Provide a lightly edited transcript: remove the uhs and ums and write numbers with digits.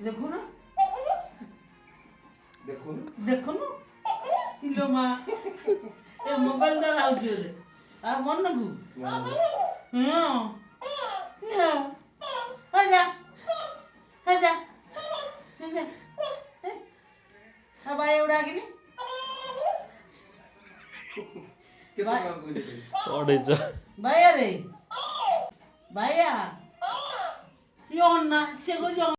দেখুন দেখুন দেখুন ইলো মা এ মোবাইল দ্বারা হচ্ছে আর মন না গু হ্যাঁ হ্যাঁ হাজা হাজা হাজা হ্যাঁ ভাই উড়া গিনি ভাইয়া রে ভাইয়া ইয়ন না সে গো